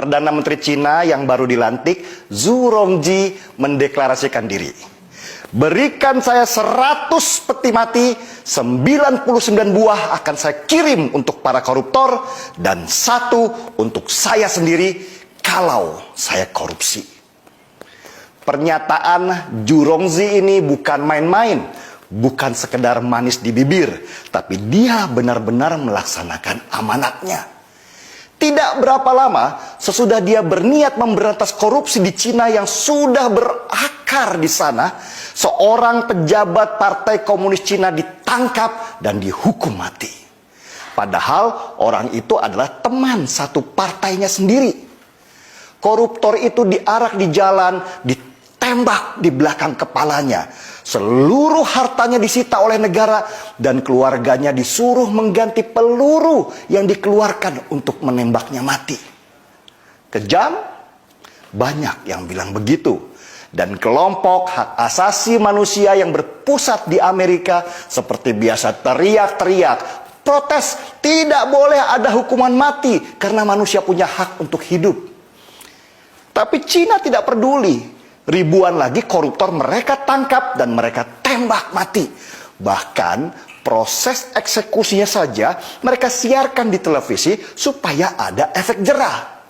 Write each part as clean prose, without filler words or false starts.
Perdana Menteri Cina yang baru dilantik, Zhu Rongji, mendeklarasikan diri. Berikan saya 100 peti mati, 99 buah akan saya kirim untuk para koruptor, dan 1 untuk saya sendiri kalau saya korupsi. Pernyataan Zhu Rongji ini bukan main-main, bukan sekedar manis di bibir, tapi dia benar-benar melaksanakan amanatnya. Tidak berapa lama sesudah dia berniat memberantas korupsi di Cina yang sudah berakar di sana, seorang pejabat Partai Komunis Cina ditangkap dan dihukum mati. Padahal orang itu adalah teman satu partainya sendiri. Koruptor itu diarak di jalan, ditembak di belakang kepalanya. Seluruh hartanya disita oleh negara dan keluarganya disuruh mengganti peluru yang dikeluarkan untuk menembaknya mati. Kejam? Banyak yang bilang begitu. Dan kelompok hak asasi manusia yang berpusat di Amerika seperti biasa teriak-teriak, protes, tidak boleh ada hukuman mati karena manusia punya hak untuk hidup. Tapi Cina tidak peduli. Ribuan lagi koruptor mereka tangkap dan mereka tembak mati. Bahkan proses eksekusinya saja mereka siarkan di televisi supaya ada efek jerah.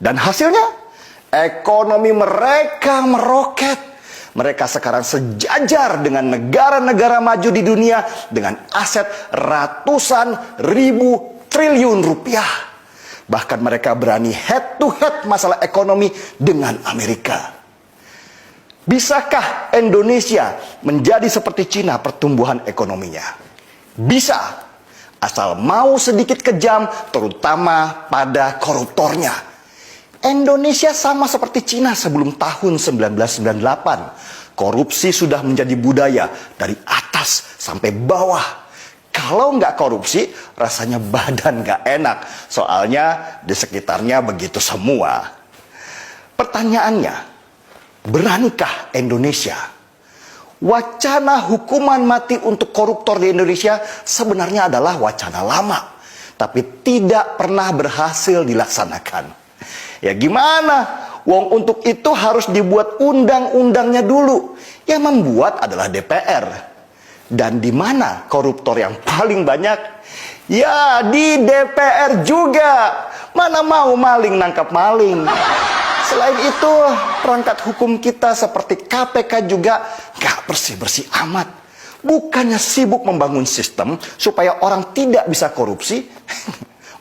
Dan hasilnya, ekonomi mereka meroket. Mereka sekarang sejajar dengan negara-negara maju di dunia dengan aset ratusan ribu triliun rupiah. Bahkan mereka berani head to head masalah ekonomi dengan Amerika. Bisakah Indonesia menjadi seperti Cina pertumbuhan ekonominya? Bisa, asal mau sedikit kejam, terutama pada koruptornya. Indonesia sama seperti Cina sebelum tahun 1998. Korupsi sudah menjadi budaya dari atas sampai bawah. Kalau nggak korupsi, rasanya badan nggak enak. Soalnya di sekitarnya begitu semua. Pertanyaannya, beranikah Indonesia? Wacana hukuman mati untuk koruptor di Indonesia sebenarnya adalah wacana lama, tapi tidak pernah berhasil dilaksanakan. Ya gimana? Wong untuk itu harus dibuat undang-undangnya dulu. Yang membuat adalah DPR. Dan di mana koruptor yang paling banyak? Ya di DPR juga. Mana mau maling nangkap maling. Selain itu, perangkat hukum kita seperti KPK juga gak bersih-bersih amat. Bukannya sibuk membangun sistem supaya orang tidak bisa korupsi,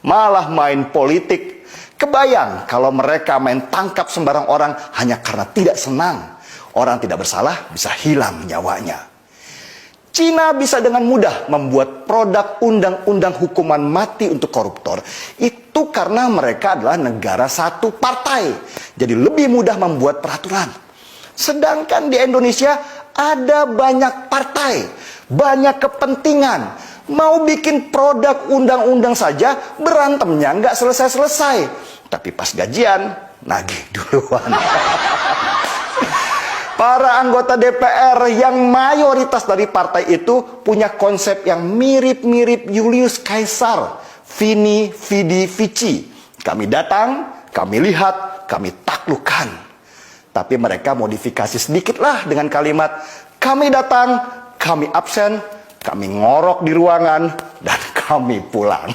malah main politik. Kebayang kalau mereka main tangkap sembarang orang hanya karena tidak senang. Orang tidak bersalah bisa hilang nyawanya. Cina bisa dengan mudah membuat produk undang-undang hukuman mati untuk koruptor. Itu karena mereka adalah negara satu partai. Jadi lebih mudah membuat peraturan. Sedangkan di Indonesia ada banyak partai, banyak kepentingan. Mau bikin produk undang-undang saja berantemnya nggak selesai-selesai. Tapi pas gajian, nagih duluan. Para anggota DPR yang mayoritas dari partai itu punya konsep yang mirip-mirip Julius Caesar, Vini, Vidi, Vici. Kami datang, kami lihat, kami taklukkan. Tapi mereka modifikasi sedikit lah dengan kalimat, kami datang, kami absen, kami ngorok di ruangan, dan kami pulang.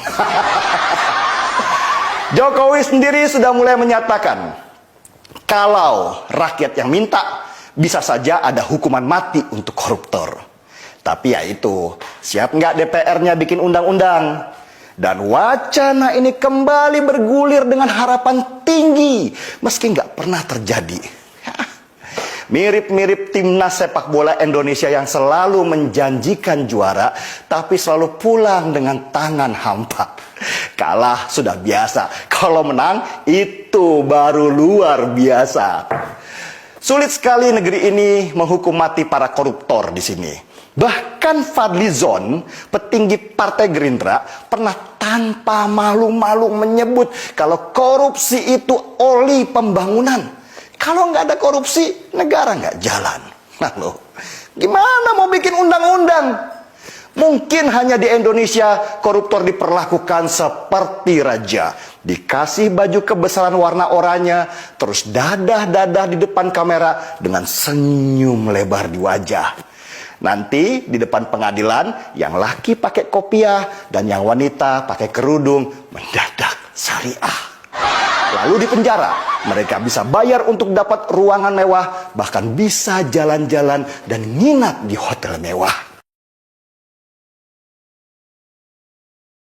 Jokowi sendiri sudah mulai menyatakan, kalau rakyat yang minta, bisa saja ada hukuman mati untuk koruptor. Tapi ya itu, siap nggak DPR-nya bikin undang-undang? Dan wacana ini kembali bergulir dengan harapan tinggi, meski nggak pernah terjadi. Mirip-mirip timnas sepak bola Indonesia yang selalu menjanjikan juara, tapi selalu pulang dengan tangan hampa. Kalah sudah biasa, kalau menang itu baru luar biasa. Sulit sekali negeri ini menghukum mati para koruptor di sini. Bahkan Fadlizon, petinggi Partai Gerindra, pernah tanpa malu-malu menyebut kalau korupsi itu oli pembangunan. Kalau nggak ada korupsi, negara nggak jalan. Nah loh, gimana mau bikin undang-undang? Mungkin hanya di Indonesia koruptor diperlakukan seperti raja. Dikasih baju kebesaran warna oranye, terus dadah-dadah di depan kamera dengan senyum lebar di wajah. Nanti di depan pengadilan, yang laki pakai kopiah dan yang wanita pakai kerudung mendadak syariah. Lalu di penjara, mereka bisa bayar untuk dapat ruangan mewah, bahkan bisa jalan-jalan dan nginap di hotel mewah.